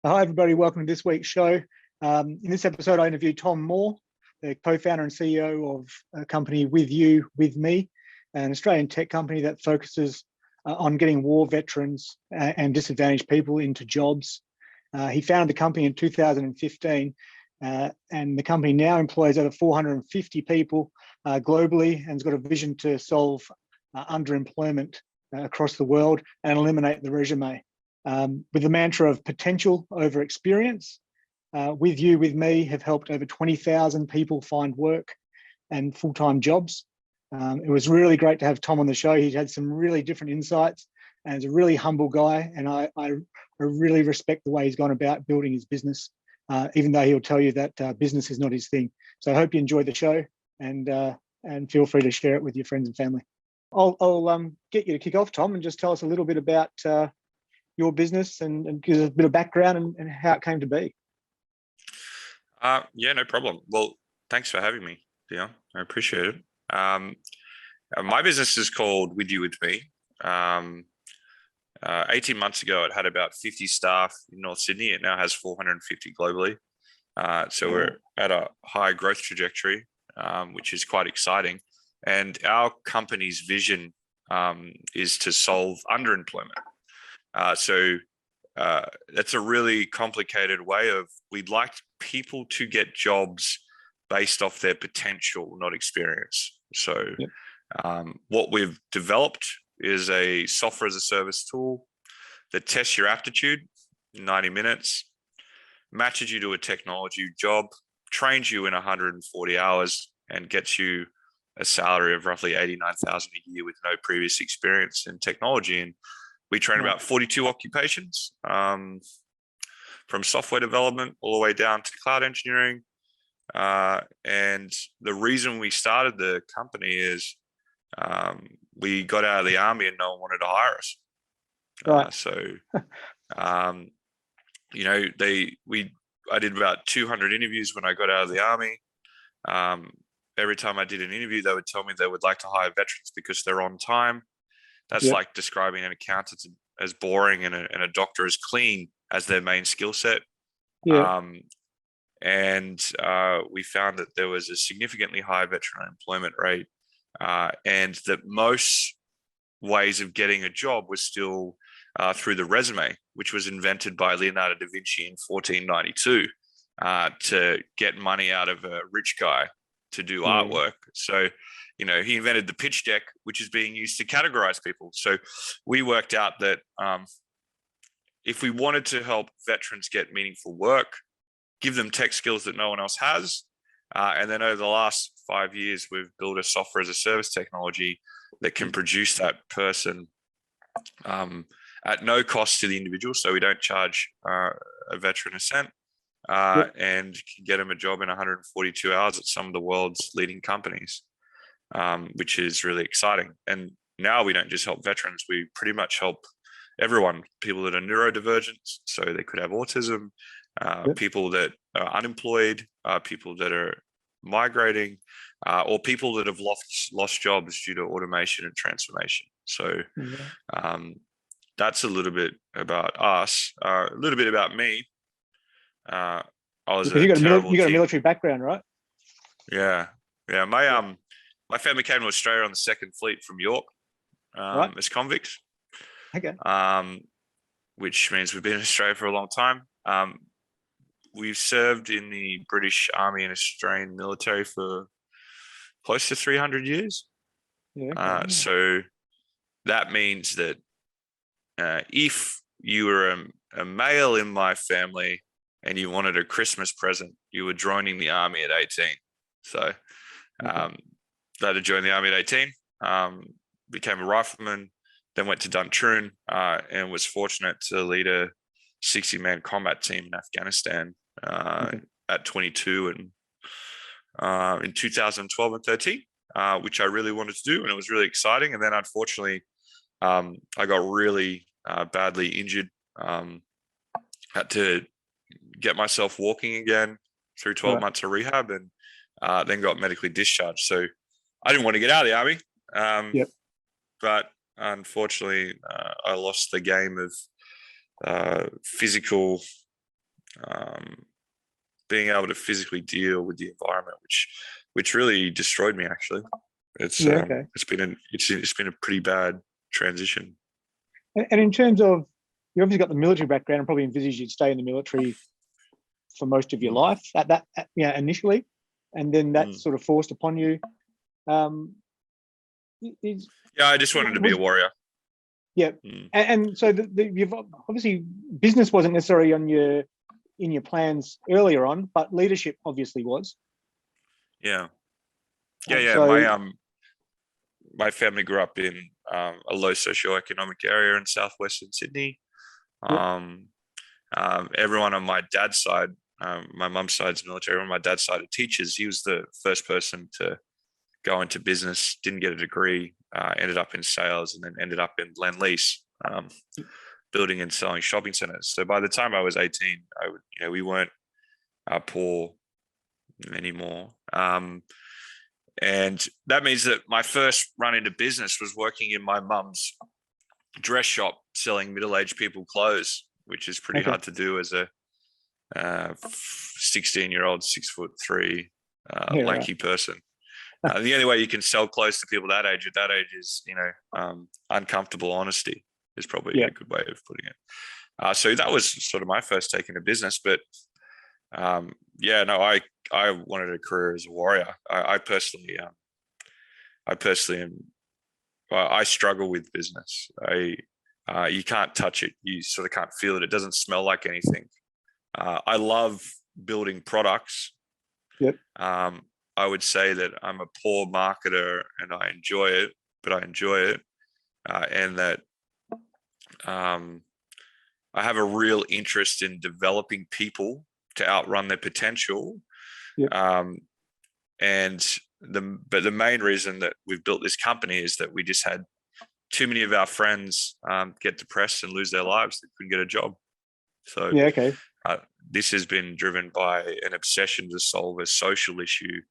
Hi, everybody. Welcome to this week's show. In this episode, I interviewed Tom Moore, the co-founder and CEO of a company WithYouWithMe, an Australian tech company that focuses on getting war veterans and disadvantaged people into jobs. He founded the company in 2015, and the company now employs over 450 people globally and has got a vision to solve underemployment across the world and eliminate the résumé. With the mantra of potential over experience, WithYouWithMe have helped over 20,000 people find work and full-time jobs. It was really great to have Tom on the show. He had some really different insights and is a really humble guy. And I really respect the way he's gone about building his business, even though he'll tell you that business is not his thing. So I hope you enjoyed the show and feel free to share it with your friends and family. I'll get you to kick off, Tom, and just tell us a little bit about your business and give us a bit of background and how it came to be. Yeah, no problem. Well, thanks for having me, Dion. I appreciate it. My business is called WithYouWithMe. 18 months ago, it had about 50 staff in North Sydney. It now has 450 globally. So we're at a high growth trajectory, which is quite exciting. And our company's vision is to solve underemployment. So that's a really complicated way of, we'd like people to get jobs based off their potential, not experience. So what we've developed is a software as a service tool that tests your aptitude in 90 minutes, matches you to a technology job, trains you in 140 hours, and gets you a salary of roughly $89,000 a year with no previous experience in technology. And we train about 42 occupations, from software development all the way down to cloud engineering. And the reason we started the company is we got out of the army and no one wanted to hire us. I did about 200 interviews when I got out of the army. Every time I did an interview, they would tell me they would like to hire veterans because they're on time. That's like describing an accountant as boring and a doctor as clean as their main skill set. And we found that there was a significantly high veteran unemployment rate, and that most ways of getting a job was still through the résumé, which was invented by Leonardo da Vinci in 1492 to get money out of a rich guy to do artwork. So he invented the pitch deck, which is being used to categorize people. So we worked out that if we wanted to help veterans get meaningful work, give them tech skills that no one else has, and then over the last 5 years, we've built a software as a service technology that can produce that person at no cost to the individual. So we don't charge a veteran a cent. And can get them a job in 142 hours at some of the world's leading companies, which is really exciting. And now we don't just help veterans, we pretty much help everyone, people that are neurodivergent, so they could have autism, people that are unemployed, people that are migrating, or people that have lost jobs due to automation and transformation. So that's a little bit about us, a little bit about me. I was you got a military background, right? Yeah. My family came to Australia on the Second Fleet from York as convicts. Okay. Which means we've been in Australia for a long time. We've served in the British Army and Australian military for close to 300 years. So that means that if you were a male in my family and you wanted a Christmas present, you were joining the army at 18. So glad to join the army at 18, became a rifleman, then went to Duntroon, and was fortunate to lead a 60-man combat team in Afghanistan at 22 and in 2012 and 13, which I really wanted to do, and it was really exciting. And then unfortunately, I got really badly injured, had to get myself walking again through 12 months of rehab, and then got medically discharged. So I didn't want to get out of the army, but unfortunately, I lost the game of physical being able to physically deal with the environment, which really destroyed me. Actually, it's been a pretty bad transition. And in terms of, you obviously got the military background and probably envisaged you'd stay in the military for most of your life initially, and then that's sort of forced upon you. I just wanted to be a warrior. Yeah, and so you've obviously, business wasn't necessarily in your plans earlier on, but leadership obviously was. Yeah. So, my family grew up in a low socioeconomic area in southwestern Sydney. Everyone on my dad's side, my mum's side's military, on my dad's side are teachers. He was the first person to go into business, didn't get a degree, ended up in sales, and then ended up in Lend-Lease, building and selling shopping centers. So by the time I was 18, we weren't poor anymore. And that means that my first run into business was working in my mum's dress shop selling middle-aged people clothes, which is pretty hard to do as a 16-year-old, 6'3", lanky person. The only way you can sell clothes to people that age is, uncomfortable honesty is probably a good way of putting it. So that was sort of my first take into business. But I wanted a career as a warrior. I personally I struggle with business. You can't touch it. You sort of can't feel it. It doesn't smell like anything. I love building products. Yep. I would say that I'm a poor marketer and I enjoy it, and that I have a real interest in developing people to outrun their potential. Yep. But the main reason that we've built this company is that we just had too many of our friends get depressed and lose their lives. They couldn't get a job. So this has been driven by an obsession to solve a social issue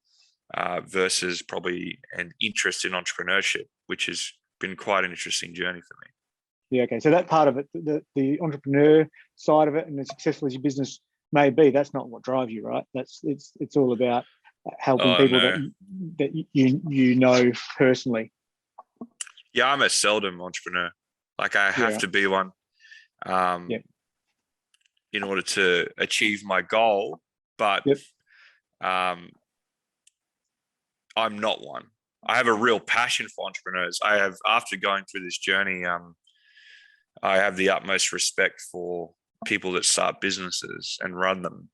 versus probably an interest in entrepreneurship, which has been quite an interesting journey for me. Yeah, okay. So that part of it, the entrepreneur side of it, and as successful as your business may be, that's not what drives you, right? It's all about helping people that you know personally. Yeah, I'm a seldom entrepreneur. Like I have to be one in order to achieve my goal, but I'm not one. I have a real passion for entrepreneurs. After going through this journey, I have the utmost respect for people that start businesses and run them,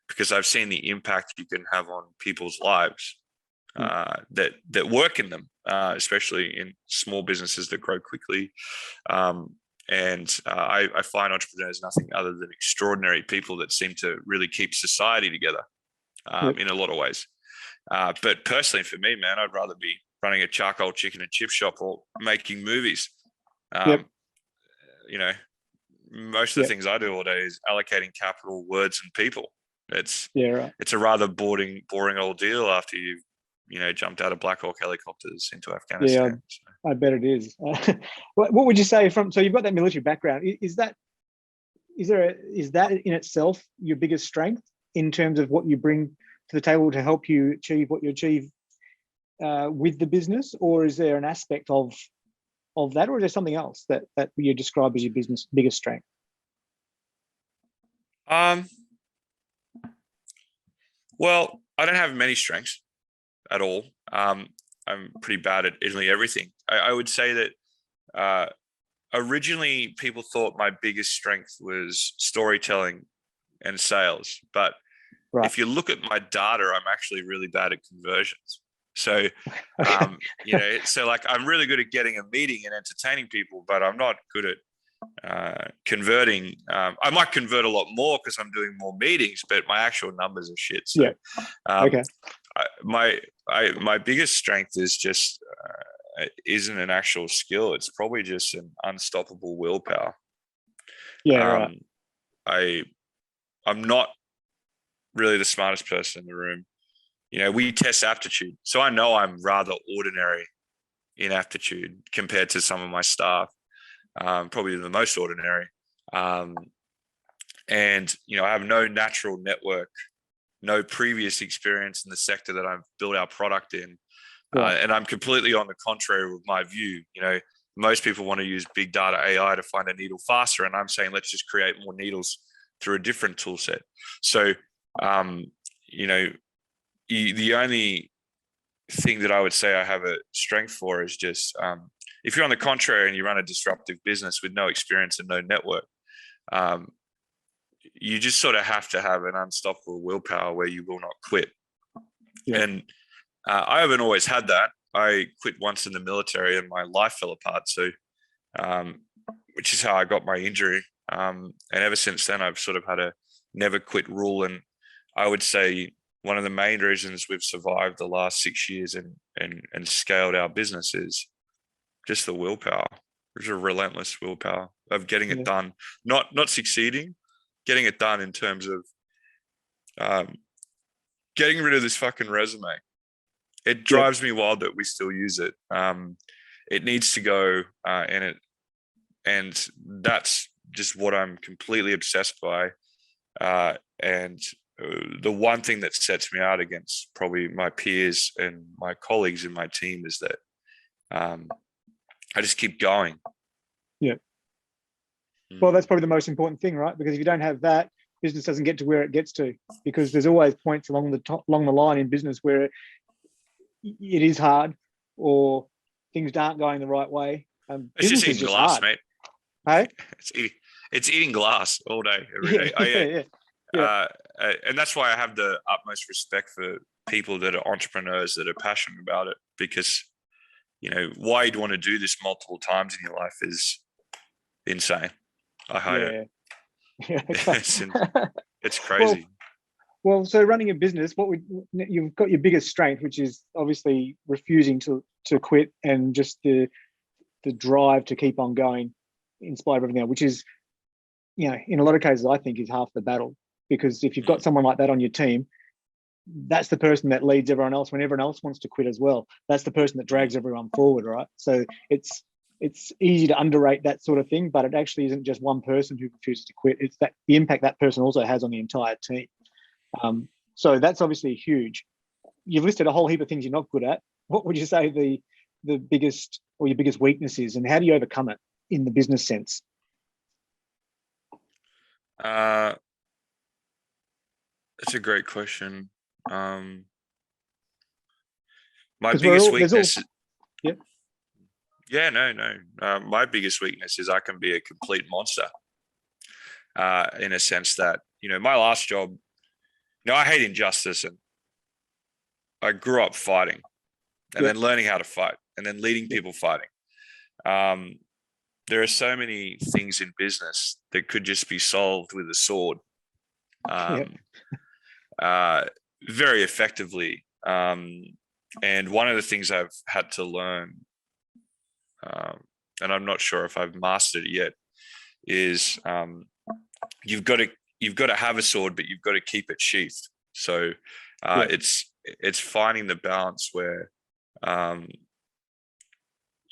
because I've seen the impact you can have on people's lives that work in them, especially in small businesses that grow quickly. And I find entrepreneurs nothing other than extraordinary people that seem to really keep society together in a lot of ways. But personally, for me, man, I'd rather be running a charcoal chicken and chip shop or making movies. Most of the things I do all day is allocating capital, words, and people. It's a rather boring old deal after you've jumped out of Black Hawk helicopters into Afghanistan. I bet it is. What would you say so you've got that military background? Is that in itself your biggest strength in terms of what you bring to the table to help you achieve what you achieve with the business, or is there an aspect of that, or is there something else that you describe as your business biggest strength? Well, I don't have many strengths at all. I'm pretty bad at nearly everything. I would say that originally people thought my biggest strength was storytelling and sales, but if you look at my data, I'm actually really bad at conversions. So, so like I'm really good at getting a meeting and entertaining people, but I'm not good at converting. I might convert a lot more because I'm doing more meetings, but my actual numbers are shit. So, my biggest strength is just isn't an actual skill. It's probably just an unstoppable willpower. I'm not really the smartest person in the room. We test aptitude. So I know I'm rather ordinary in aptitude compared to some of my staff, probably the most ordinary. And, I have no natural network, no previous experience in the sector that I've built our product in. And I'm completely on the contrary with my view. Most people want to use big data AI to find a needle faster. And I'm saying, let's just create more needles through a different tool set. So, the only thing that I would say I have a strength for is just, if you're on the contrary and you run a disruptive business with no experience and no network, you just sort of have to have an unstoppable willpower where you will not quit. And I haven't always had that. I quit once in the military and my life fell apart. So, which is how I got my injury. And ever since then, I've sort of had a never quit rule. And I would say one of the main reasons we've survived the last 6 years and scaled our business is just the willpower. There's a relentless willpower of getting it done, not succeeding, getting it done in terms of getting rid of this fucking resume. It drives me wild that we still use it. It needs to go, and that's just what I'm completely obsessed by. And the one thing that sets me out against probably my peers and my colleagues in my team is that I just keep going. Yeah. Well, that's probably the most important thing, right? Because if you don't have that, business doesn't get to where it gets to, because there's always points along the line in business where it is hard or things aren't going the right way. It's just eating glass, hard. mate. Hey? It's eating glass all day, every day. And that's why I have the utmost respect for people that are entrepreneurs that are passionate about it, because, why you'd want to do this multiple times in your life is insane. I hate it. It's crazy. Well, so running a business, you've got your biggest strength, which is obviously refusing to quit, and just the drive to keep on going in spite of everything else, which is, in a lot of cases, I think is half the battle. Because if you've got someone like that on your team, that's the person that leads everyone else when everyone else wants to quit as well. That's the person that drags everyone forward, right? So it's easy to underrate that sort of thing, but it actually isn't just one person who refuses to quit. It's that the impact that person also has on the entire team. So that's obviously huge. You've listed a whole heap of things you're not good at. What would you say the biggest or your biggest weakness is, and how do you overcome it in the business sense? That's a great question. My biggest weakness. My biggest weakness is I can be a complete monster. In a sense that, my last job, I hate injustice, and I grew up fighting and then learning how to fight and then leading people fighting. There are so many things in business that could just be solved with a sword, very effectively. And one of the things I've had to learn, and I'm not sure if I've mastered it yet, is you've got to have a sword, but you've got to keep it sheathed. So it's finding the balance where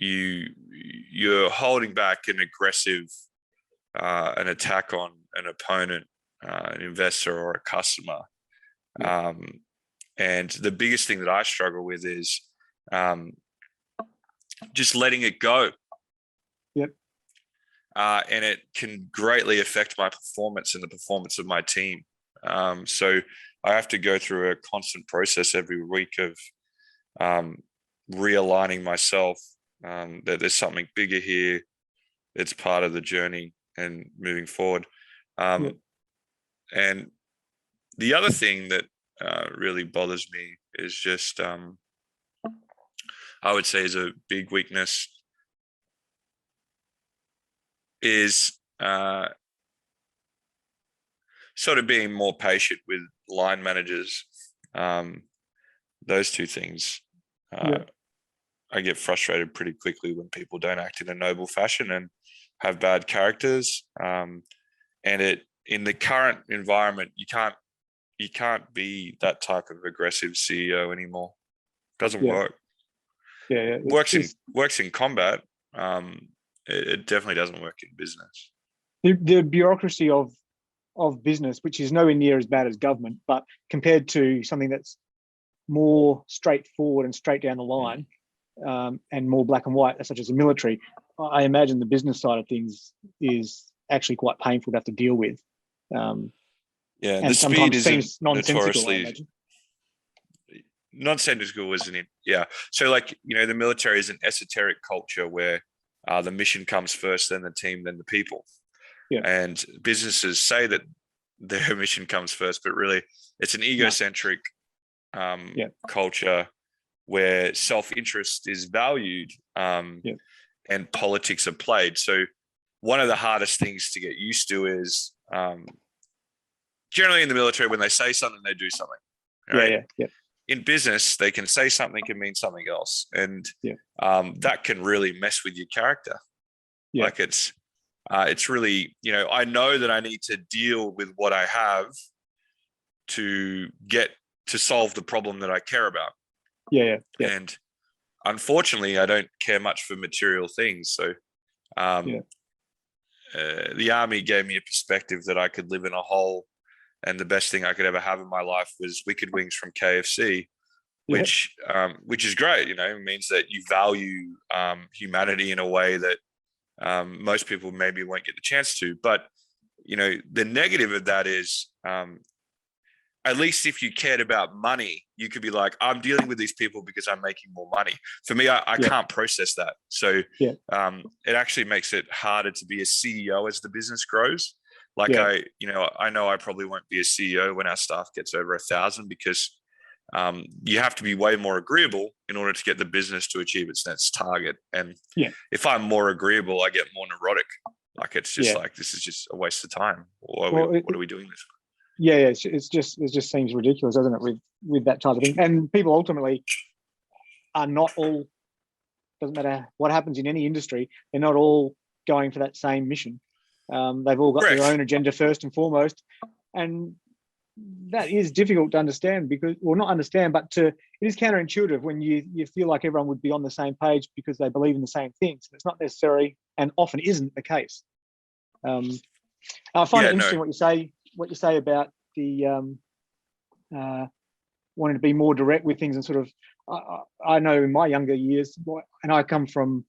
you're holding back an aggressive an attack on an opponent, an investor or a customer. And the biggest thing that I struggle with is just letting it go. And it can greatly affect my performance and the performance of my team. So I have to go through a constant process every week of realigning myself, that there's something bigger here. It's part of the journey and moving forward. And the other thing that really bothers me is just, I would say is a big weakness, is sort of being more patient with line managers. Those two things. I get frustrated pretty quickly when people don't act in a noble fashion and have bad characters. And in the current environment, you can't be that type of aggressive CEO anymore. Doesn't work. Works in combat. It definitely doesn't work in business. The bureaucracy of of business, which is nowhere near as bad as government, but compared to something that's more straightforward and straight down the line, and more black and white, such as the military, I imagine the business side of things is actually quite painful to have to deal with. The and speed sometimes is seems nonsensical, notoriously I imagine. Nonsensical, isn't it? Yeah. So, like, the military is an esoteric culture where the mission comes first, then the team, then the people. Yeah. And businesses say that their mission comes first, but really it's an egocentric culture where self-interest is valued, and politics are played. So one of the hardest things to get used to is generally in the military, when they say something, they do something. Right? Yeah. In business, they can say something and mean something else. And that can really mess with your character. Yeah. Like it's really, I know that I need to deal with what I have to get to solve the problem that I care about. Yeah. And unfortunately, I don't care much for material things. So the army gave me a perspective that I could live in a hole, and the best thing I could ever have in my life was wicked wings from KFC, which is great. It means that you value humanity in a way that most people maybe won't get the chance to. But the negative of that is, at least if you cared about money, you could be like, I'm dealing with these people because I'm making more money. For me, I can't process that. So it actually makes it harder to be a CEO as the business grows. Like I know I probably won't be a CEO when our staff gets over 1,000, because you have to be way more agreeable in order to get the business to achieve its next target. And if I'm more agreeable, I get more neurotic. Like it's just like, this is just a waste of time. What are we doing this for? It just seems ridiculous, doesn't it, with that type of thing? And people ultimately are not all, doesn't matter what happens in any industry, they're not all going for that same mission. They've all got their own agenda first and foremost, and that is difficult to understand, because, well, not understand, but it is counterintuitive when you feel like everyone would be on the same page because they believe in the same things. It's not necessarily, and often isn't, the case. I find it interesting what you say about the wanting to be more direct with things, and sort of, I know in my younger years, and I come from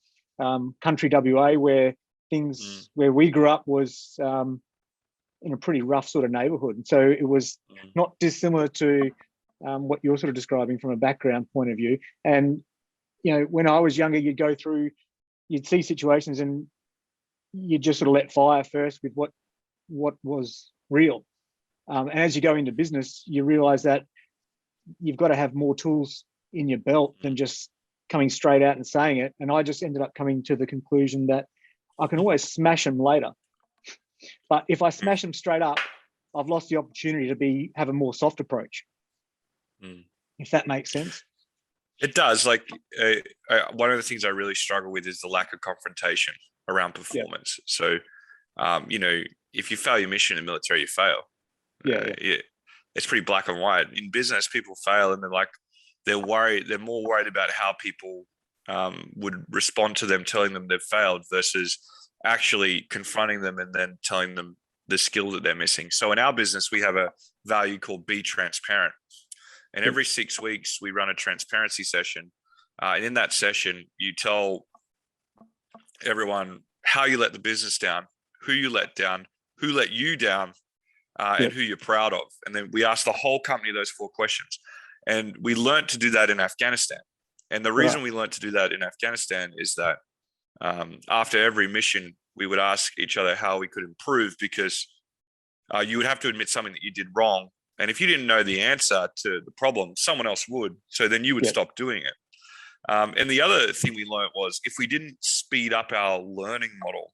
country WA, where things where we grew up was in a pretty rough sort of neighborhood, and so it was not dissimilar to what you're sort of describing from a background point of view. And when I was younger, you'd see situations and you'd just sort of let fire first with what was real. And as you go into business, you realize that you've got to have more tools in your belt than just coming straight out and saying it. And I just ended up coming to the conclusion that I can always smash them later, but if I smash them straight up, I've lost the opportunity to have a more soft approach. If that makes sense. It does. Like one of the things I really struggle with is the lack of confrontation around performance. So, if you fail your mission in the military, you fail. It's pretty black and white. In business, people fail, and they're worried. They're more worried about how people would respond to them telling them they've failed, versus actually confronting them and then telling them the skill that they're missing. So in our business, we have a value called be transparent. And every 6 weeks, we run a transparency session. And in that session, you tell everyone how you let the business down, who you let down, who let you down, and who you're proud of. And then we ask the whole company those 4 questions. And we learned to do that in Afghanistan. And the reason we learned to do that in Afghanistan is that after every mission, we would ask each other how we could improve, because you would have to admit something that you did wrong. And if you didn't know the answer to the problem, someone else would. So then you would stop doing it. And the other thing we learned was, if we didn't speed up our learning model,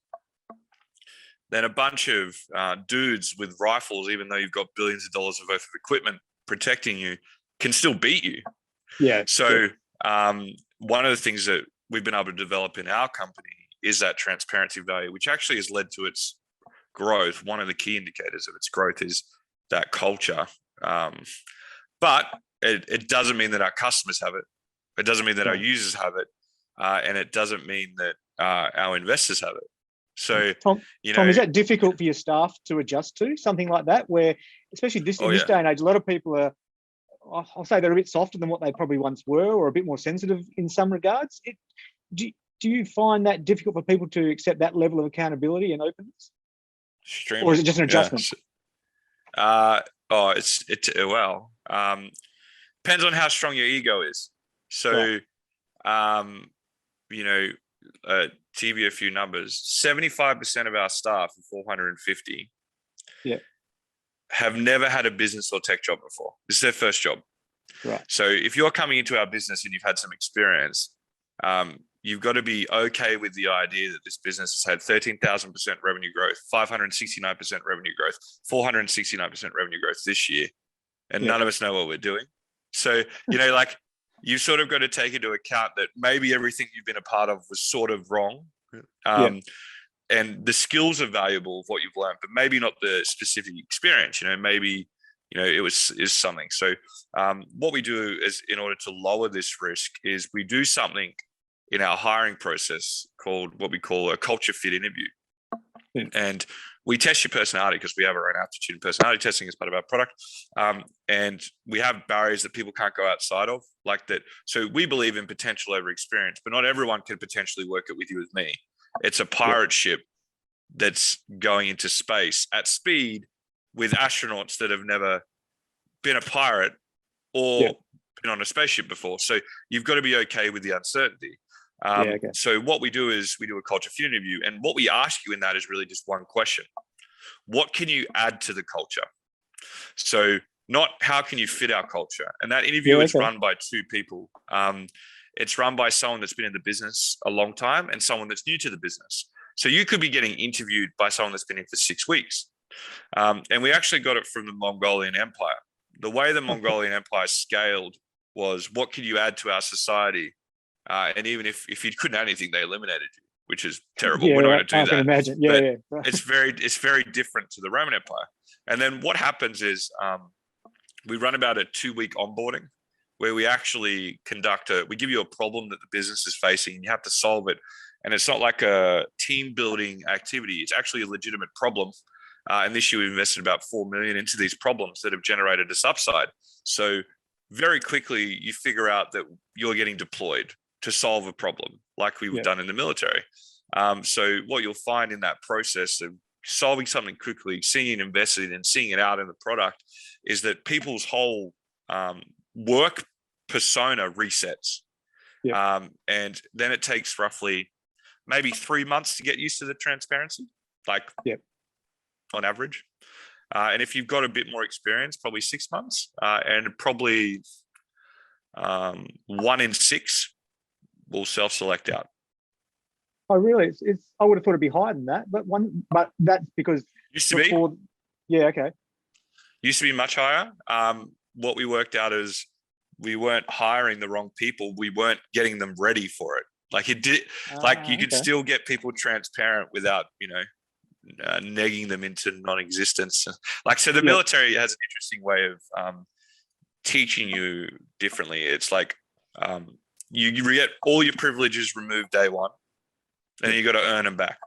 then a bunch of dudes with rifles, even though you've got billions of dollars worth of equipment protecting you, can still beat you. So one of the things that we've been able to develop in our company is that transparency value, which actually has led to its growth. One of the key indicators of its growth is that culture. But it doesn't mean that our customers have it. It doesn't mean that our users have it. And it doesn't mean that our investors have it. So, Tom, you Tom, know, is that difficult for your staff to adjust to, something like that, where, especially in this day and age, a lot of people are, I'll say they're a bit softer than what they probably once were, or a bit more sensitive in some regards. Do, do you find that difficult for people to accept that level of accountability and openness? Extremely. Or is it just an adjustment? Well, depends on how strong your ego is. So, right. You know, to give you a few numbers, 75% of our staff, 450, have never had a business or tech job before. This is their first job. Right. So if you're coming into our business and you've had some experience, you've got to be okay with the idea that this business has had 13,000% revenue growth, 569% revenue growth, 469% revenue growth this year. And none of us know what we're doing. So, you know, like, you sort of got to take into account that maybe everything you've been a part of was sort of wrong. And the skills are valuable of what you've learned, but maybe not the specific experience. You know, maybe, you know, is something. So what we do is, in order to lower this risk, is we do something in our hiring process called what we call a culture fit interview. And we test your personality, because we have our own aptitude and personality testing as part of our product. And we have barriers that people can't go outside of, like that. So we believe in potential over experience, but not everyone can potentially work it with you, with me. It's a pirate ship that's going into space at speed with astronauts that have never been a pirate or been on a spaceship before. So you've got to be okay with the uncertainty. So what we do is we do a culture fit interview, and what we ask you in that is really just one question: what can you add to the culture? So not how can you fit our culture. And that interview is run by two people. It's run by someone that's been in the business a long time and someone that's new to the business. So you could be getting interviewed by someone that's been in for 6 weeks. And we actually got it from the Mongolian Empire. The way the Mongolian Empire scaled was, what could you add to our society? And even if you couldn't add anything, they eliminated you, which is terrible. We're not going to do that. I can imagine. It's very different to the Roman Empire. And then what happens is we run about a 2-week onboarding, where we actually we give you a problem that the business is facing, and you have to solve it. And it's not like a team building activity. It's actually a legitimate problem. And this year we invested about 4 million into these problems that have generated this upside. So very quickly you figure out that you're getting deployed to solve a problem, like we've done in the military. So what you'll find in that process of solving something quickly, seeing it invested in, and seeing it out in the product, is that people's whole work persona resets. And then it takes roughly maybe 3 months to get used to the transparency, like on average. And if you've got a bit more experience, probably 6 months, and probably 1 in 6 will self-select out. Oh, really? It's I would have thought it'd be higher than that, but that's because used to be. Yeah, okay. Used to be much higher. What we worked out is we weren't hiring the wrong people. We weren't getting them ready for it. Like it did. Like you could still get people transparent without, negging them into non-existence. Like, so the military has an interesting way of teaching you differently. It's like you get all your privileges removed day one, and then you got to earn them back.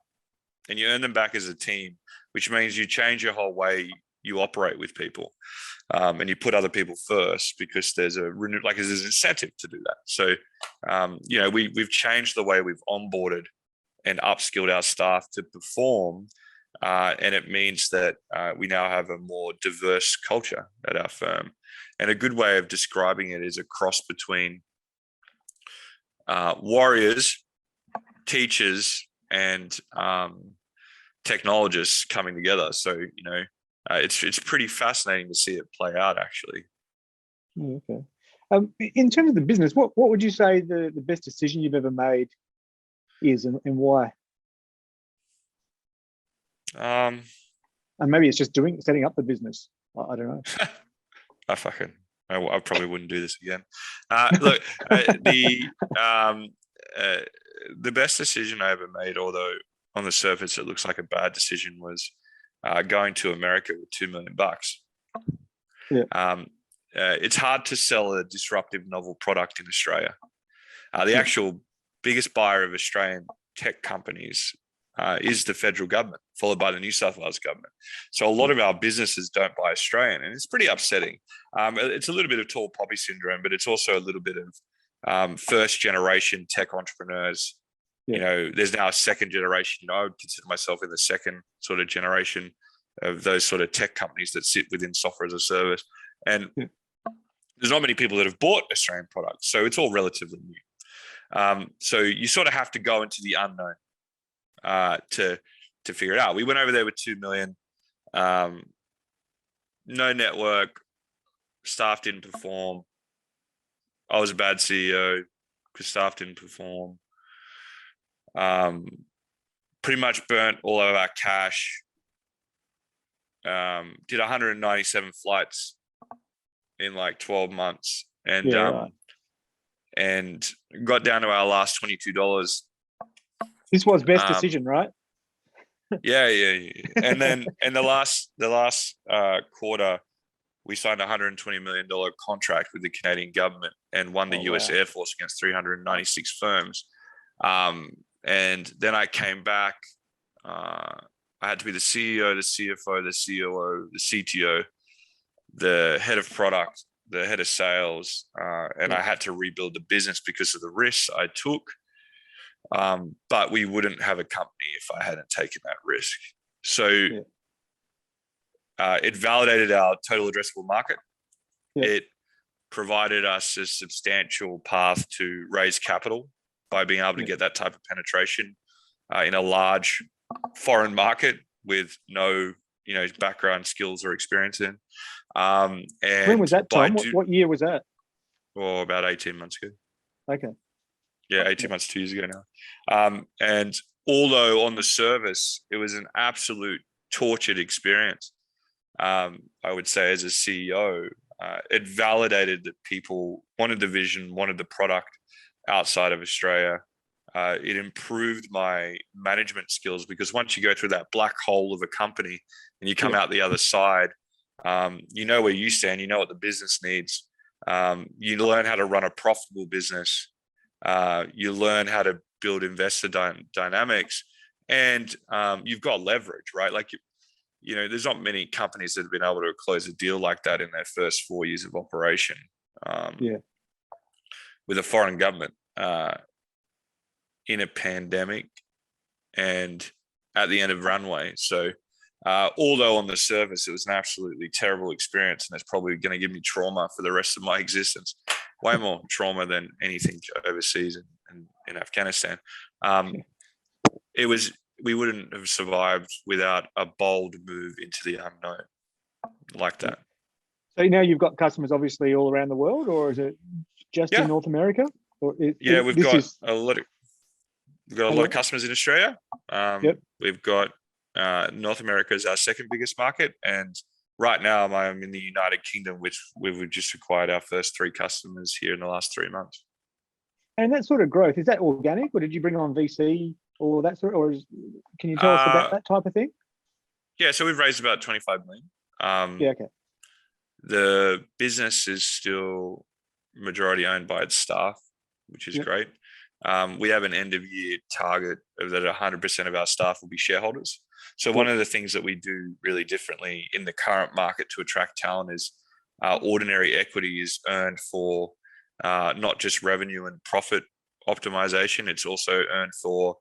And you earn them back as a team, which means you change your whole way you operate with people, and you put other people first, because there's there's an incentive to do that. So, we've changed the way we've onboarded and upskilled our staff to perform, and it means that we now have a more diverse culture at our firm. And a good way of describing it is a cross between warriors, teachers, and technologists coming together. So, it's pretty fascinating to see it play out, actually. Okay. In terms of the business, what would you say the best decision you've ever made is, and why? And maybe it's just setting up the business. I don't know. I probably wouldn't do this again. Look, the best decision I ever made, although on the surface it looks like a bad decision, was going to America with $2 million. It's hard to sell a disruptive novel product in Australia. The actual biggest buyer of Australian tech companies is the federal government, followed by the New South Wales government. So a lot of our businesses don't buy Australian, and it's pretty upsetting. It's a little bit of tall poppy syndrome, but it's also a little bit of first generation tech entrepreneurs. Yeah. There's now a second generation. I would consider myself in the second sort of generation of those sort of tech companies that sit within software as a service. And there's not many people that have bought Australian products, so it's all relatively new. So you sort of have to go into the unknown to figure it out. We went over there with 2 million, no network, staff didn't perform. I was a bad CEO because staff didn't perform. Pretty much burnt all of our cash. Did 197 flights in like 12 months, and and got down to our last $22. This was best decision, right? Yeah. And then the last quarter, we signed a $120 million contract with the Canadian government and won the US Air Force against 396 firms. And then I came back. I had to be the CEO, the CFO, the COO, the CTO, the head of product, the head of sales, and I had to rebuild the business because of the risks I took. But we wouldn't have a company if I hadn't taken that risk. So it validated our total addressable market. It provided us a substantial path to raise capital by being able to get that type of penetration in a large foreign market with no, background, skills, or experience in. And when was that, Tom? What year was that? Oh, about 18 months ago. Okay. Yeah, 18 months, 2 years ago now. And although on the surface, it was an absolute tortured experience, I would say as a CEO, it validated that people wanted the vision, wanted the product outside of Australia. It improved my management skills because once you go through that black hole of a company and you come out the other side, you know where you stand, you know what the business needs. You learn how to run a profitable business. You learn how to build investor dynamics, and you've got leverage, right? Like, there's not many companies that have been able to close a deal like that in their first 4 years of operation. With a foreign government in a pandemic and at the end of runway. So although on the surface it was an absolutely terrible experience, and it's probably going to give me trauma for the rest of my existence, way more trauma than anything overseas in Afghanistan. We wouldn't have survived without a bold move into the unknown like that. So now you've got customers obviously all around the world, or is it just in North America? Or we've got a lot of customers in Australia. We've got North America is our second biggest market, and right now I'm in the United Kingdom, which we've just acquired our first 3 customers here in the last 3 months. And that sort of growth, is that organic, or did you bring on VC or that sort, or can you tell us about that type of thing? Yeah, so we've raised about 25 million. Okay. The business is still majority owned by its staff, which is great. We have an end of year target of that 100% of our staff will be shareholders. So one of the things that we do really differently in the current market to attract talent is ordinary equity is earned for not just revenue and profit optimization. It's also earned for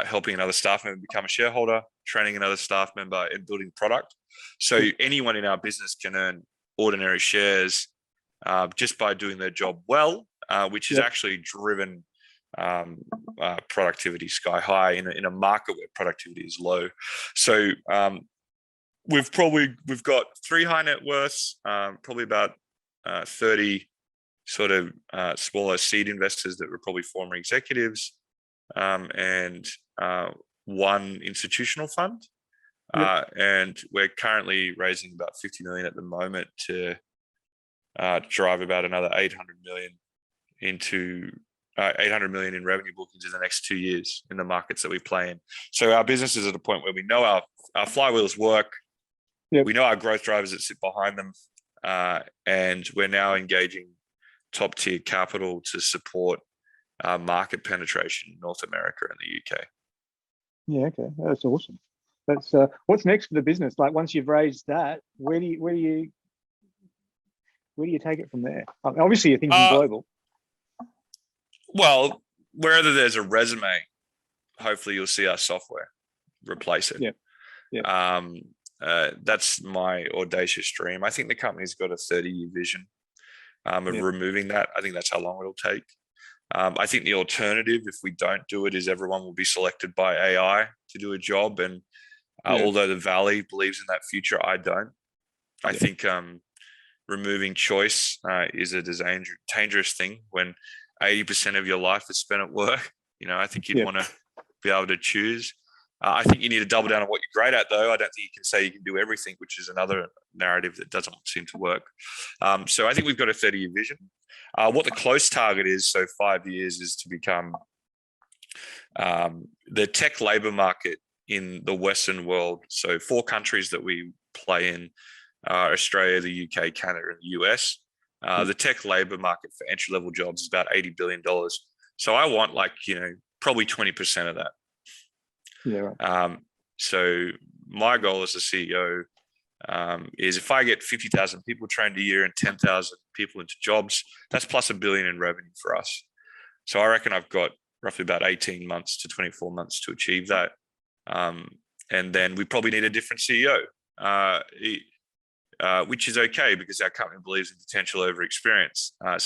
helping another staff member become a shareholder, training another staff member, and building product. So anyone in our business can earn ordinary shares just by doing their job well, which has actually driven productivity sky high in a market where productivity is low. So we've got 3 high net worths, probably about 30 sort of smaller seed investors that were probably former executives, and 1 institutional fund. And we're currently raising about 50 million at the moment to drive about another 800 million in revenue bookings in the next 2 years in the markets that we play in. So our business is at a point where we know our flywheels work. We know our growth drivers that sit behind them. And we're now engaging top tier capital to support market penetration in North America and the UK. Yeah, okay, that's awesome. That's what's next for the business? Like once you've raised that, where do you take it from there? Obviously, you're thinking global. Well, wherever there's a resume, hopefully you'll see our software replace it. Yeah. Yeah. That's my audacious dream. I think the company's got a 30-year vision of removing that. I think that's how long it'll take. I think the alternative, if we don't do it, is everyone will be selected by AI to do a job. And although the Valley believes in that future, I don't. I think removing choice is a dangerous thing when 80% of your life is spent at work. I think you'd want to be able to choose. I think you need to double down on what you're great at, though. I don't think you can say you can do everything, which is another narrative that doesn't seem to work. So I think we've got a 30-year vision. What the close target is, so 5 years, is to become the tech labor market in the Western world. So 4 countries that we play in are Australia, the UK, Canada, and the US. The tech labor market for entry-level jobs is about $80 billion. So I want probably 20% of that. Yeah. Right. So my goal as a CEO is if I get 50,000 people trained a year and 10,000 people into jobs, that's plus $1 billion in revenue for us. So I reckon I've got roughly about 18 months to 24 months to achieve that. And then we probably need a different CEO, which is okay because our company believes in potential over experience. And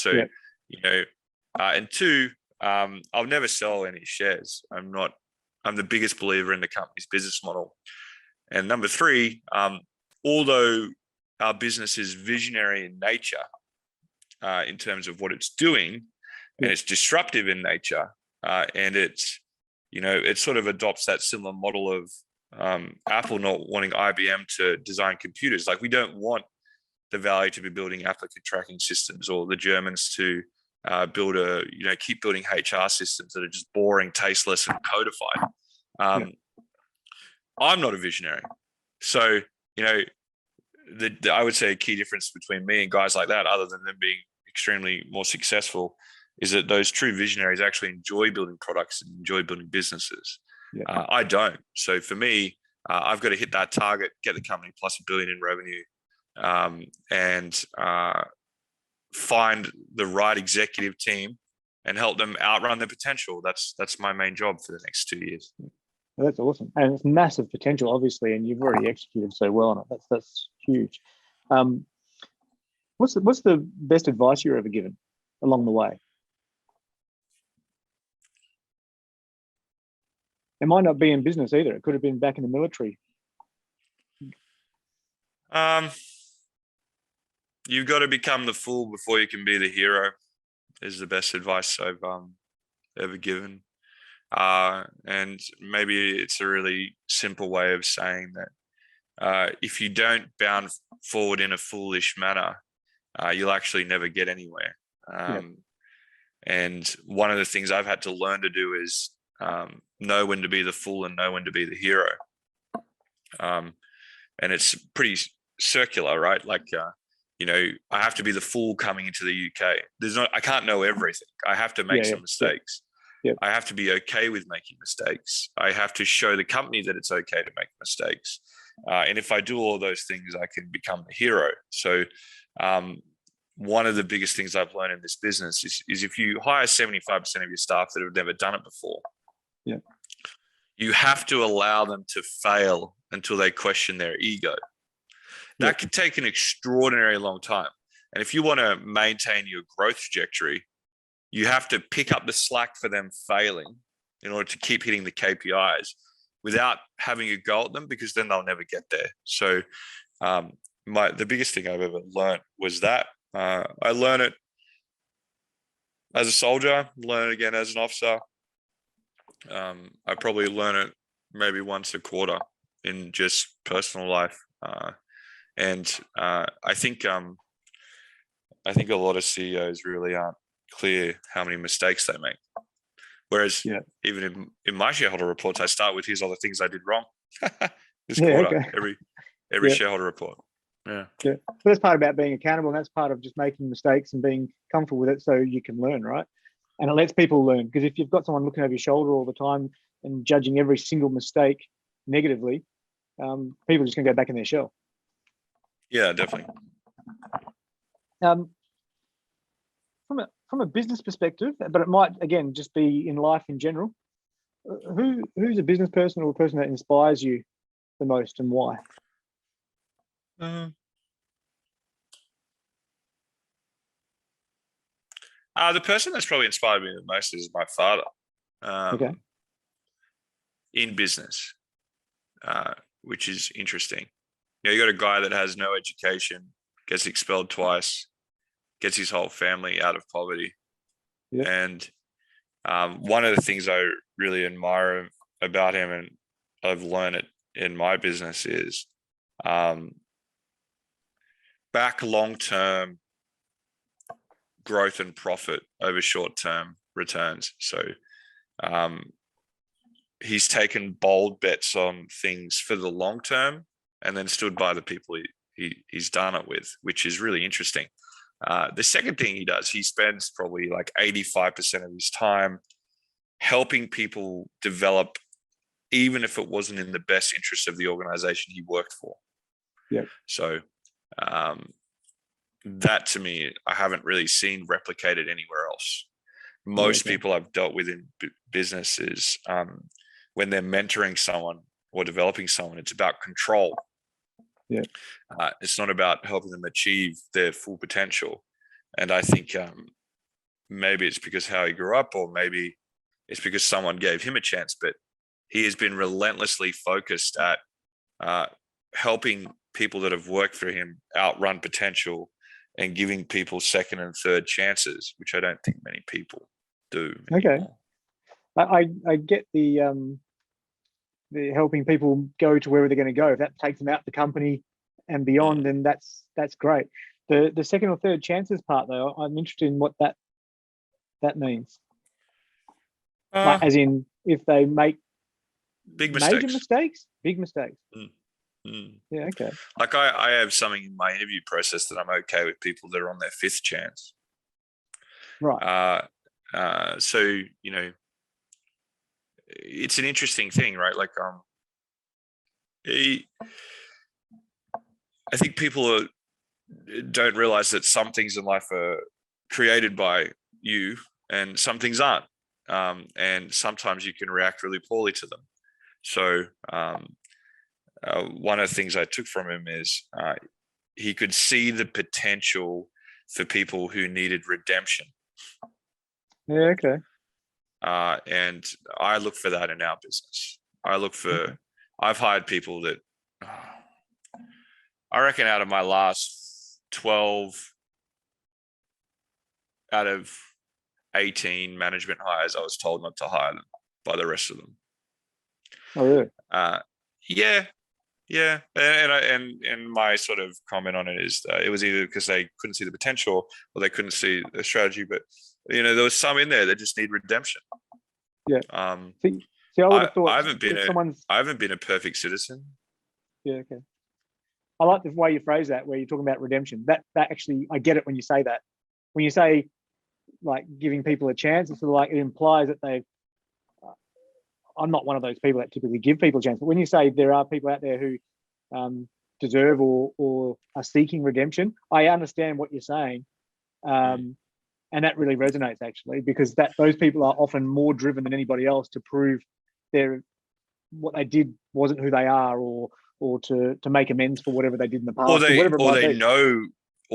2, I'll never sell any shares. I'm the biggest believer in the company's business model. And number 3, although our business is visionary in nature, in terms of what it's doing, and it's disruptive in nature, and it's, it sort of adopts that similar model of Apple not wanting IBM to design computers. Like we don't want the Valley to be building applicant tracking systems, or the Germans to keep building HR systems that are just boring, tasteless, and codified. I'm not a visionary. So, I would say a key difference between me and guys like that, other than them being extremely more successful, is that those true visionaries actually enjoy building products and enjoy building businesses. I don't. So for me, I've got to hit that target, get the company plus $1 billion in revenue, and find the right executive team and help them outrun their potential. That's my main job for the next 2 years. Well, that's awesome, and it's massive potential, obviously, and you've already executed so well on it. That's huge. What's the best advice you're ever given along the way? It might not be in business either. It could have been back in the military. You've got to become the fool before you can be the hero, is the best advice I've ever given. And maybe it's a really simple way of saying that if you don't bound forward in a foolish manner, you'll actually never get anywhere. And one of the things I've had to learn to do is know when to be the fool and know when to be the hero. And it's pretty circular, right? Like, I have to be the fool coming into the UK. I can't know everything. I have to make some mistakes. I have to be okay with making mistakes. I have to show the company that it's okay to make mistakes. And if I do all those things, I can become the hero. So one of the biggest things I've learned in this business is if you hire 75% of your staff that have never done it before, you have to allow them to fail until they question their ego. That could take an extraordinarily long time. And if you want to maintain your growth trajectory, you have to pick up the slack for them failing in order to keep hitting the KPIs without having a go at them, because then they'll never get there. So the biggest thing I've ever learned was that. I learned it as a soldier, learn it again as an officer. I probably learn it maybe once a quarter in just personal life. And I think a lot of CEOs really aren't clear how many mistakes they make. Whereas even in my shareholder reports, I start with here's all the things I did wrong this quarter, every shareholder report. Yeah. But that's part about being accountable, and that's part of just making mistakes and being comfortable with it so you can learn, right? And it lets people learn, because if you've got someone looking over your shoulder all the time, and judging every single mistake negatively, people are just going to go back in their shell. Yeah, definitely. From a business perspective, but it might again just be in life in general. Who's a business person or a person that inspires you the most, and why? The person that's probably inspired me the most is my father. Okay. In business, which is interesting. You got a guy that has no education, gets expelled twice, gets his whole family out of poverty. Yeah. And one of the things I really admire about him, and I've learned it in my business, is back long-term growth and profit over short-term returns. So he's taken bold bets on things for the long term and then stood by the people he's done it with, which is really interesting. The second thing he does, he spends probably like 85% of his time helping people develop, even if it wasn't in the best interest of the organization he worked for. Yeah. So that, to me, I haven't really seen replicated anywhere else. Most people I've dealt with in business is when they're mentoring someone or developing someone, it's about control. Yeah. It's not about helping them achieve their full potential. And I think maybe it's because how he grew up, or maybe it's because someone gave him a chance, but he has been relentlessly focused at helping people that have worked for him outrun potential and giving people second and third chances, which I don't think many people do anymore. Okay. I get the helping people go to wherever they're going to go. If that takes them out the company and beyond, then that's great. The second or third chances part, though, I'm interested in what that means. Like, as in, if they make major mistakes, big mistakes. Yeah, okay. Like I have something in my interview process that I'm okay with people that are on their fifth chance. Right. So, it's an interesting thing, right? Like, I think people don't realize that some things in life are created by you and some things aren't. And sometimes you can react really poorly to them. So, one of the things I took from him is he could see the potential for people who needed redemption. Yeah, okay. And I look for that in our business. I've hired people that I reckon out of my last 12 out of 18 management hires, I was told not to hire them by the rest of them. Oh, really? Yeah. And my sort of comment on it is it was either because they couldn't see the potential or they couldn't see the strategy, but there was some in there that just need redemption. Yeah. See, I would have thought I haven't been a perfect citizen. Yeah, okay. I like the way you phrase that, where you're talking about redemption. That actually, I get it when you say that. When you say like giving people a chance, it's sort of like it implies that they've. I'm not one of those people that typically give people a chance, but when you say there are people out there who deserve or are seeking redemption, I understand what you're saying, and that really resonates actually, because those people are often more driven than anybody else to prove what they did wasn't who they are, or to make amends for whatever they did in the past, or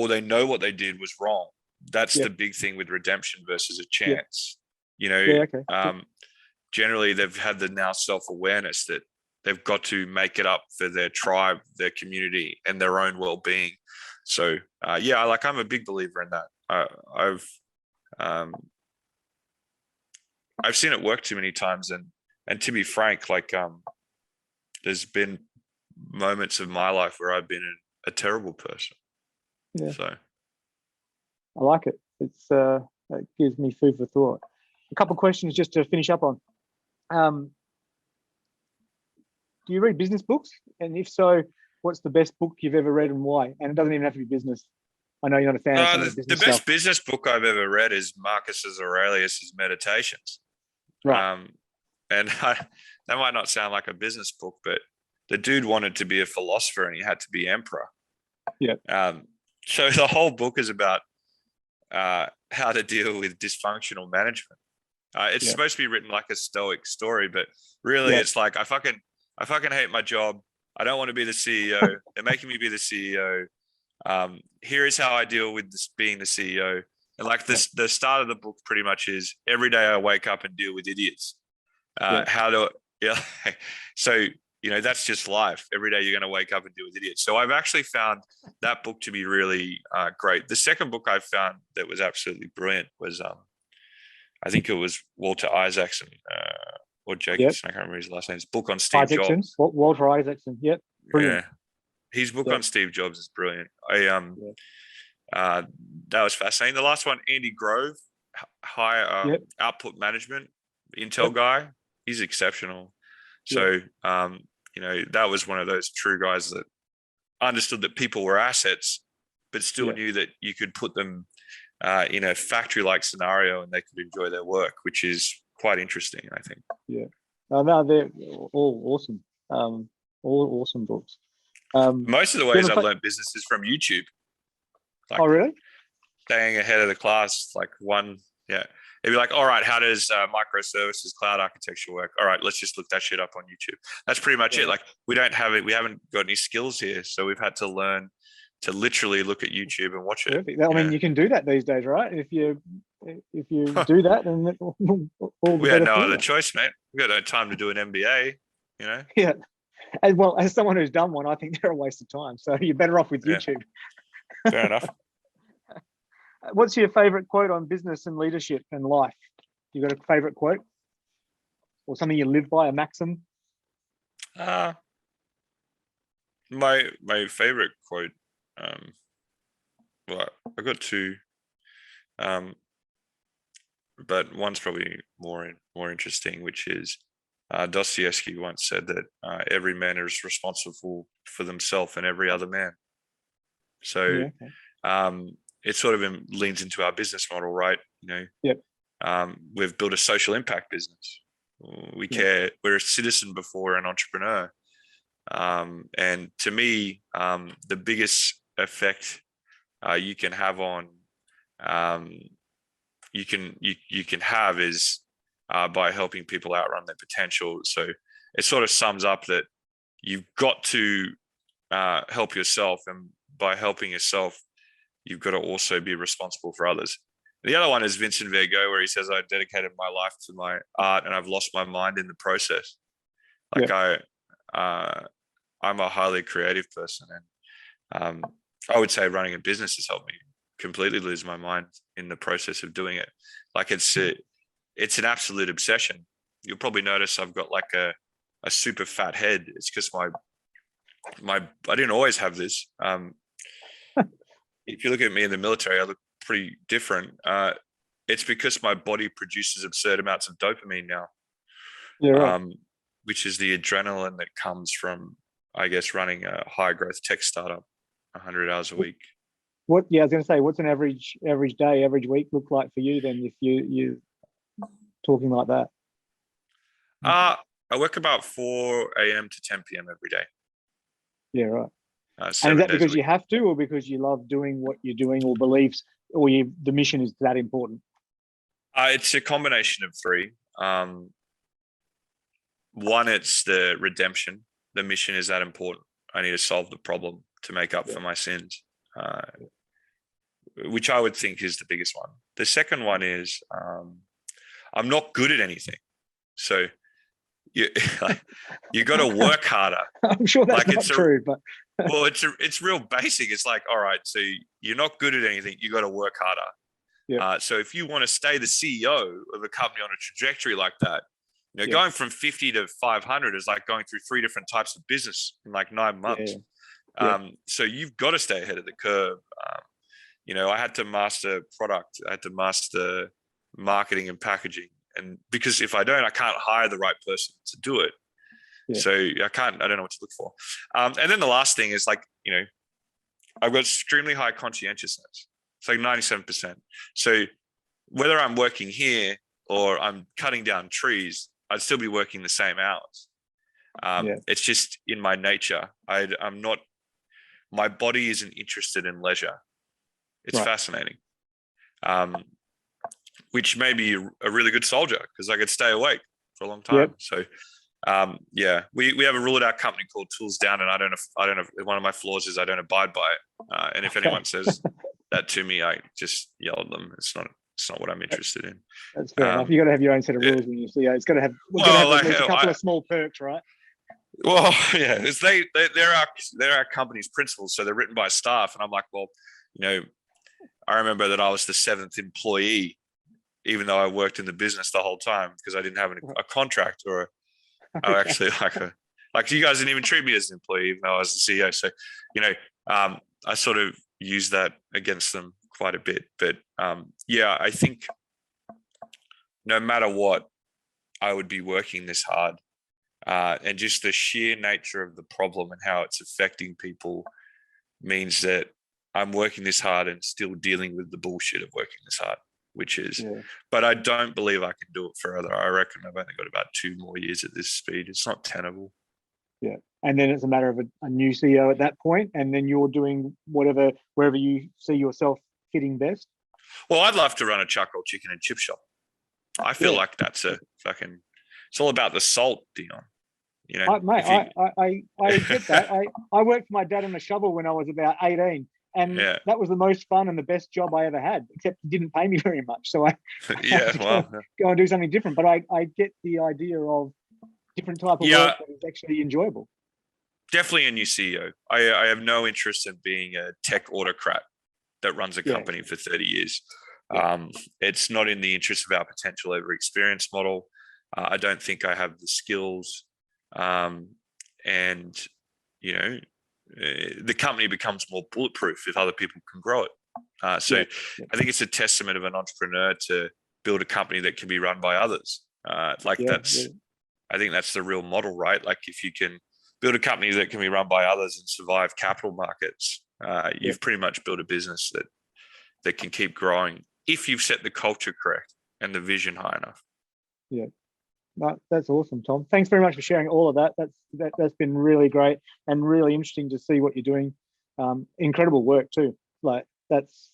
they know what they did was wrong. That's the big thing with redemption versus a chance. Okay. Generally they've had the now self-awareness that they've got to make it up for their tribe, their community, and their own well-being. So I'm a big believer in that. I've seen it work too many times, and to be frank, like there's been moments of my life where I've been a terrible person. Yeah. So I like it. It gives me food for thought. A couple of questions just to finish up on. Do you read business books? And if so, what's the best book you've ever read and why? And it doesn't even have to be business. I know you're not a fan of some of the business best stuff. business book I've ever read is Marcus Aurelius's Meditations. Right. and that might not sound like a business book, but the dude wanted to be a philosopher and he had to be emperor. Yeah. So the whole book is about how to deal with dysfunctional management. It's supposed to be written like a stoic story, but really it's like I fucking hate my job. I don't want to be the CEO. They're making me be the CEO. Here is how I deal with this being the CEO. And like this, the start of the book pretty much is every day I wake up and deal with idiots. So, that's just life. Every day you're going to wake up and deal with idiots. So I've actually found that book to be really great. The second book I found that was absolutely brilliant was, I think it was Walter Isaacson or Jacobson. I can't remember his last name. His book on Steve Jobs. Walter Isaacson. Yep. Brilliant. Yeah. His book on Steve Jobs is brilliant. That was fascinating. The last one, Andy Grove, high output management, Intel guy. He's exceptional. So, that was one of those true guys that understood that people were assets, but still knew that you could put them in a factory-like scenario and they could enjoy their work, which is quite interesting, I think. Yeah. No, they're all awesome. All awesome books. Most of the ways I've learned business is from YouTube. Like, oh, really? Staying ahead of the class, like it'd be like, all right, how does microservices cloud architecture work? All right, let's just look that shit up on YouTube. That's pretty much it. Like we haven't got any skills here. So we've had to learn to literally look at YouTube and watch it. Perfect. I mean, you can do that these days, right? If you do that, then all we had no other choice, mate. We got no time to do an MBA, Yeah. And well, as someone who's done one, I think they're a waste of time. So you're better off with YouTube. Fair enough. What's your favorite quote on business and leadership and life? You got a favorite quote or something you live by, a maxim? My favorite quote. Well, I got two, but one's probably more interesting, which is Dostoevsky once said that every man is responsible for themselves and every other man. So it sort of leans into our business model, right? We've built a social impact business. We care. We're a citizen before an entrepreneur. And to me, the biggest effect you can have on you can have is by helping people outrun their potential. So it sort of sums up that you've got to help yourself, and by helping yourself, you've got to also be responsible for others. The other one is Vincent Van Gogh, where he says, I dedicated my life to my art and I've lost my mind in the process. Like I'm a highly creative person, and I would say running a business has helped me completely lose my mind in the process of doing it. Like it's an absolute obsession. You'll probably notice I've got like a super fat head. It's because I didn't always have this. If you look at me in the military, I look pretty different. It's because my body produces absurd amounts of dopamine now. Which is the adrenaline that comes from, I guess, running a high growth tech startup 100 hours a week. I was going to say, what's an average day, average week look like for you then, if you're talking like that? I work about 4 a.m. to 10 p.m. every day. Yeah, right. And is that because you have to, or because you love doing what you're doing, or believes, or the mission is that important? It's a combination of three. One, it's the redemption. The mission is that important. I need to solve the problem to make up for my sins, which I would think is the biggest one. The second one is I'm not good at anything. So you got to work harder. I'm sure that's not true, but well, it's real basic. It's like, all right, so you're not good at anything. You got to work harder. So if you want to stay the CEO of a company on a trajectory like that, going from 50 to 500 is like going through 3 different types of business in like 9 months. So you've got to stay ahead of the curve. I had to master product. I had to master marketing and packaging. And because if I don't, I can't hire the right person to do it. So I don't know what to look for. And then the last thing is like, I've got extremely high conscientiousness. It's like 97%. So whether I'm working here or I'm cutting down trees, I'd still be working the same hours. It's just in my nature. I'm not. My body isn't interested in leisure. It's fascinating, which may be a really good soldier because I could stay awake for a long time. Yep. So, we have a rule at our company called tools down, and I don't know. One of my flaws is I don't abide by it. And if anyone says that to me, I just yell at them. It's not what I'm interested in. That's fair enough. You got to have your own set of rules when you see. It's got to have. At least a couple of small perks, right? Well, yeah, they're our company's principles, so they're written by staff, and I'm like, well, I remember that I was the 7th employee, even though I worked in the business the whole time because I didn't have a contract or actually like you guys didn't even treat me as an employee, even though I was the CEO. So, I sort of use that against them quite a bit. But I think no matter what, I would be working this hard. And just the sheer nature of the problem and how it's affecting people means that I'm working this hard and still dealing with the bullshit of working this hard, which is, but I don't believe I can do it forever. I reckon I've only got about 2 more years at this speed. It's not tenable. Yeah. And then it's a matter of a new CEO at that point, and then you're doing wherever you see yourself fitting best. Well, I'd love to run a charcoal chicken and chip shop. I feel like that's it's all about the salt, Dion. I get that. I worked for my dad on a shovel when I was about 18, and that was the most fun and the best job I ever had, except he didn't pay me very much. So I had to go and do something different. But I get the idea of different type of work that is actually enjoyable. Definitely a new CEO. I have no interest in being a tech autocrat that runs a company for 30 years. It's not in the interest of our potential over experience model. I don't think I have the skills. And the company becomes more bulletproof if other people can grow it. I think it's a testament of an entrepreneur to build a company that can be run by others. I think that's the real model, right? Like if you can build a company that can be run by others and survive capital markets, you've pretty much built a business that can keep growing if you've set the culture correct and the vision high enough. Yeah. No, that's awesome, Tom. Thanks very much for sharing all of that. That's been really great and really interesting to see what you're doing. Incredible work too. Like that's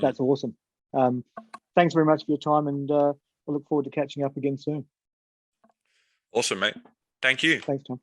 awesome. Thanks very much for your time, and I look forward to catching up again soon. Awesome, mate. Thank you. Thanks, Tom.